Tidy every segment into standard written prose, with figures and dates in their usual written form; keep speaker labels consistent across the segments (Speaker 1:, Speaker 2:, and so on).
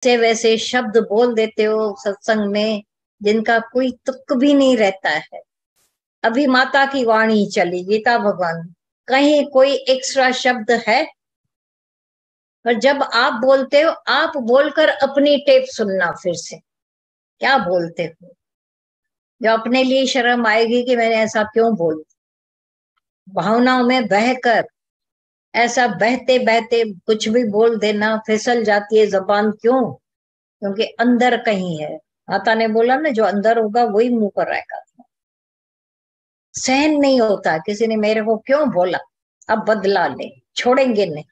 Speaker 1: से वैसे शब्द बोल देते हो सत्संग में जिनका कोई तुक भी नहीं रहता है। अभी माता की वाणी चली, गीता भगवान, कहीं कोई एक्स्ट्रा शब्द है? पर जब आप बोलते हो, आप बोलकर अपनी टेप सुनना फिर से, क्या बोलते हो? जो अपने लिए शर्म आएगी कि मैंने ऐसा क्यों बोल, भावनाओं में बहकर ऐसा बहते बहते कुछ भी बोल देना, फिसल जाती है जबान, क्यों? क्योंकि अंदर कहीं है। माता ने बोला ना, जो अंदर होगा वही मुंह पर आएगा। सहन नहीं होता, किसी ने मेरे को क्यों बोला, अब बदला ले, छोड़ेंगे नहीं।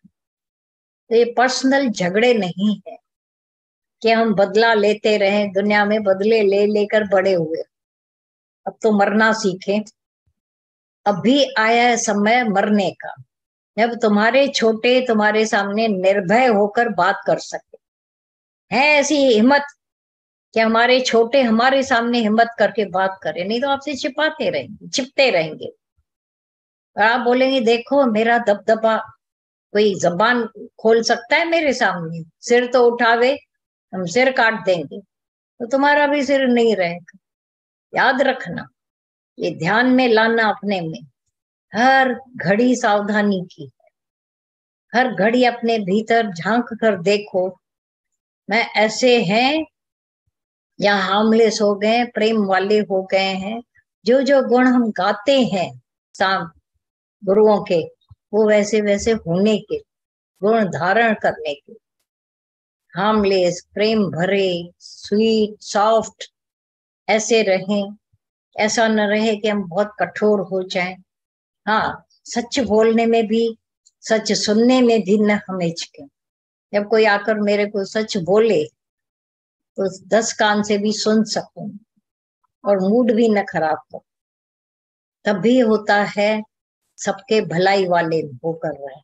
Speaker 1: तो ये पर्सनल झगड़े नहीं है कि हम बदला लेते रहे, दुनिया में बदले ले लेकर बड़े हुए। अब तो मरना सीखे, अभी आया है समय मरने का, जब तुम्हारे छोटे तुम्हारे सामने निर्भय होकर बात कर सके। है ऐसी हिम्मत कि हमारे छोटे हमारे सामने हिम्मत करके बात करें, नहीं तो आपसे छिपाते रहेंगे, छिपते रहेंगे। और आप बोलेंगे देखो मेरा दबदबा, कोई जबान खोल सकता है मेरे सामने? सिर तो उठावे, हम सिर काट देंगे, तो तुम्हारा भी सिर नहीं रहेगा। याद रखना, ये ध्यान में लाना अपने में, हर घड़ी सावधानी की, हर घड़ी अपने भीतर झांक कर देखो, मैं ऐसे हैं या हार्मलेस हो गए, प्रेम वाले हो गए हैं। जो जो गुण हम गाते हैं साम गुरुओं के, वो वैसे वैसे होने के, गुण धारण करने के, हार्मलेस, प्रेम भरे, स्वीट, सॉफ्ट, ऐसे रहें। ऐसा न रहे कि हम बहुत कठोर हो जाएं। हाँ, सच बोलने में भी, सच सुनने में भी न हम हिचकें। जब कोई आकर मेरे को सच बोले तो 10 कान से भी सुन सकूं और मूड भी न खराब हो, तब भी होता है सबके भलाई वाले होकर रहे।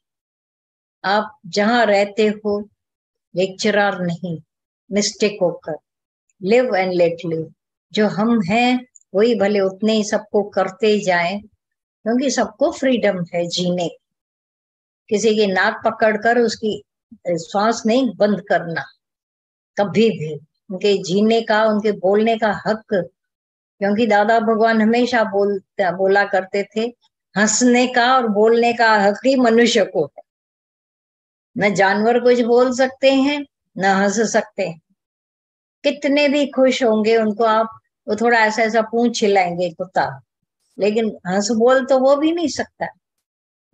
Speaker 1: आप जहां रहते हो, लेक्चरर नहीं, मिस्टेक होकर लिव एंड लेट लिव। जो हम हैं वही भले उतने ही सबको करते जाएं, क्योंकि सबको फ्रीडम है जीने की। किसी की नाक पकड़कर उसकी श्वास नहीं बंद करना कभी भी। उनके जीने का, उनके बोलने का हक, क्योंकि दादा भगवान हमेशा बोला करते थे, हंसने का और बोलने का हक ही मनुष्य को है। न जानवर कुछ बोल सकते हैं, न हंस सकते हैं। कितने भी खुश होंगे उनको आप, वो थोड़ा ऐसा ऐसा पूंछ हिलाएंगे कुत्ता, लेकिन हंस बोल तो वो भी नहीं सकता।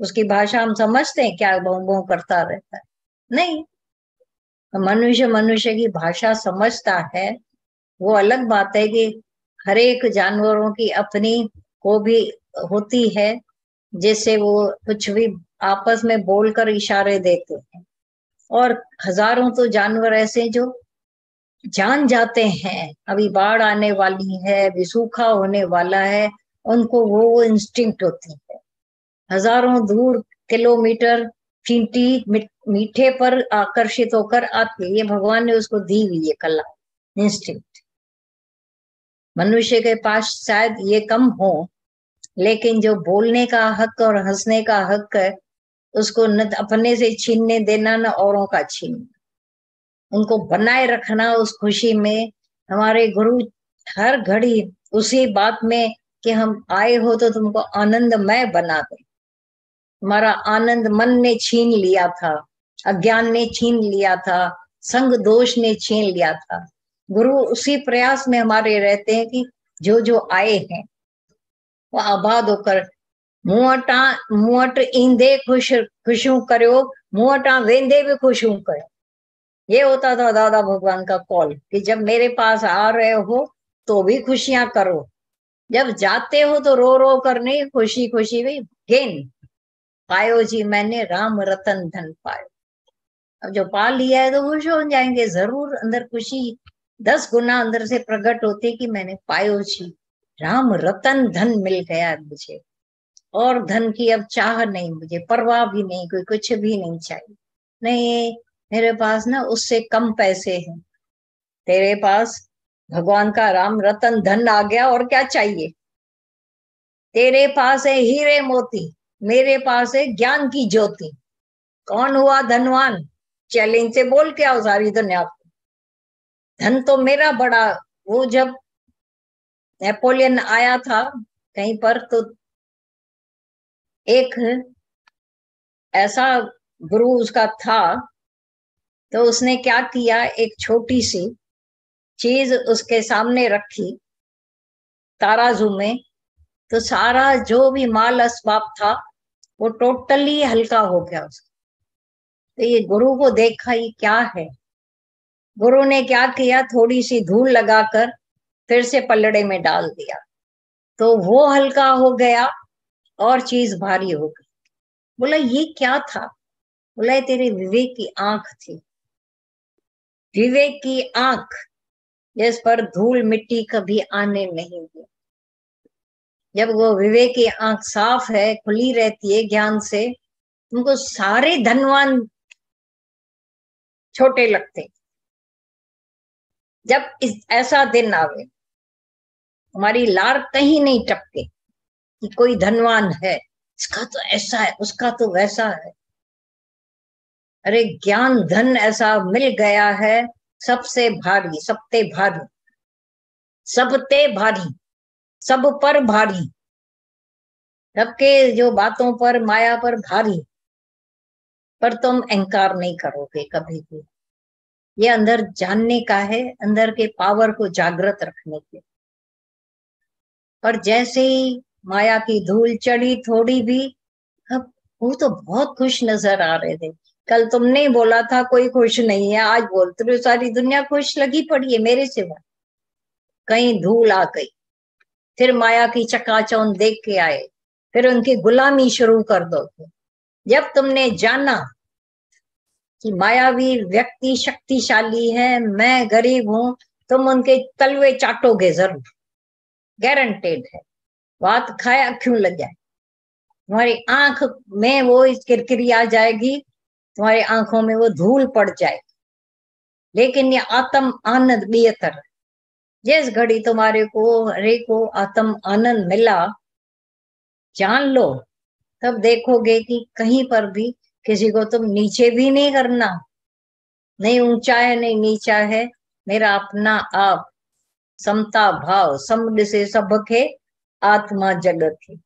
Speaker 1: उसकी भाषा हम समझते हैं क्या, भों भों करता रहता है? नहीं। मनुष्य मनुष्य की भाषा समझता है, वो अलग बात है कि हर एक जानवरों की अपनी को भी होती है, जिससे वो कुछ भी आपस में बोलकर इशारे देते हैं। और हजारों तो जानवर ऐसे जो जान जाते हैं अभी बाढ़ आने वाली है, अभी सूखा होने वाला है, उनको वो इंस्टिंक्ट होती है। हजारों दूर किलोमीटर चींटी मीठे पर आकर्षित होकर आती है। ये भगवान ने उसको दी हुई है कला, इंस्टिंक्ट। मनुष्य के पास शायद ये कम हो, लेकिन जो बोलने का हक और हंसने का हक है, उसको न अपने से छीनने देना, न औरों का छीनना, उनको बनाए रखना उस खुशी में। हमारे गुरु हर घड़ी उसी बात में कि हम आए हो तो तुमको आनंदमय बना दे। हमारा आनंद मन ने छीन लिया था, अज्ञान ने छीन लिया था, संग दोष ने छीन लिया था। गुरु उसी प्रयास में हमारे रहते हैं कि जो जो आए हैं वो आबाद होकर मुंहट ईंदे खुशू करो, मुंहटा वेंदे भी खुशू करो। ये होता था दादा भगवान का कॉल कि जब मेरे पास आ रहे हो तो भी खुशियां करो, जब जाते हो तो रो रो कर नहीं, खुशी खुशी भी गेन पायो जी मैंने राम रतन धन पायो। अब जो पा लिया है तो खुश हो जाएंगे जरूर, अंदर खुशी 10 गुना अंदर से प्रकट होती कि मैंने पायो जी राम रतन धन मिल गया मुझे, और धन की अब चाह नहीं, मुझे परवाह भी नहीं, कोई कुछ भी नहीं चाहिए। नहीं, मेरे पास ना उससे कम पैसे हैं, तेरे पास भगवान का राम रतन धन आ गया, और क्या चाहिए? तेरे पास है हीरे मोती, मेरे पास है ज्ञान की ज्योति। कौन हुआ धनवान? चैलेंज से बोल के आओ सारी दुनिया को। धन तो मेरा बड़ा, वो जब नेपोलियन आया था कहीं पर, तो एक ऐसा गुरु उसका था, तो उसने क्या किया, एक छोटी सी चीज उसके सामने रखी तराजू में, तो सारा जो भी माल असबाब था वो टोटली हल्का हो गया उसका। तो ये गुरु को देखा ये क्या है, गुरु ने क्या किया, थोड़ी सी धूल लगाकर फिर से पलड़े में डाल दिया, तो वो हल्का हो गया और चीज भारी हो गई। बोला ये क्या था? बोला ये तेरे विवेक की आंख थी, विवेक की आंख, जिस पर धूल मिट्टी कभी आने नहीं दी। जब वो विवेक की आंख साफ है, खुली रहती है ज्ञान से, तुमको सारे धनवान छोटे लगते। जब इस ऐसा दिन आवे, हमारी लार कहीं नहीं टपके कि कोई धनवान है, इसका तो ऐसा है, उसका तो वैसा है। अरे ज्ञान धन ऐसा मिल गया है, सबसे भारी, सबते भारी, सबते भारी, सब पर भारी, सबके जो बातों पर, माया पर भारी, पर तुम अहंकार नहीं करोगे कभी भी। ये अंदर जानने का है, अंदर के पावर को जागृत रखने के। पर जैसे ही माया की धूल चढ़ी थोड़ी भी, अब वो तो बहुत खुश नजर आ रहे थे। कल तुमने बोला था कोई खुश नहीं है, आज बोलते हो सारी दुनिया खुश लगी पड़ी है मेरे सिवा। कहीं धूल आ गई, फिर माया की चकाचौंध देख के आए, फिर उनकी गुलामी शुरू कर दो। जब तुमने जाना कि मायावी व्यक्ति शक्तिशाली है, मैं गरीब हूं, तुम उनके तलवे चाटोगे जरूर, गारंटेड है। बात खाया क्यों लग जाए, तुम्हारी आंख में वो किरकिरी आ जाएगी, तुम्हारी आंखों में वो धूल पड़ जाएगी। लेकिन ये आत्म आनंद बेहतर है। जिस घड़ी तुम्हारे को हरे को आत्म आनंद मिला, जान लो, तब देखोगे कि कहीं पर भी किसी को तुम नीचे भी नहीं करना, नहीं ऊंचा है नहीं नीचा है, मेरा अपना आप, समता भाव, समुद्र से सबके आत्मा जगत है।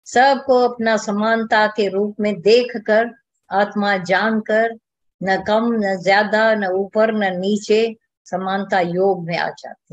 Speaker 1: सबको अपना समानता के रूप में देखकर, आत्मा जानकर, न कम न ज्यादा, न ऊपर न नीचे, समानता योग में आ जाती।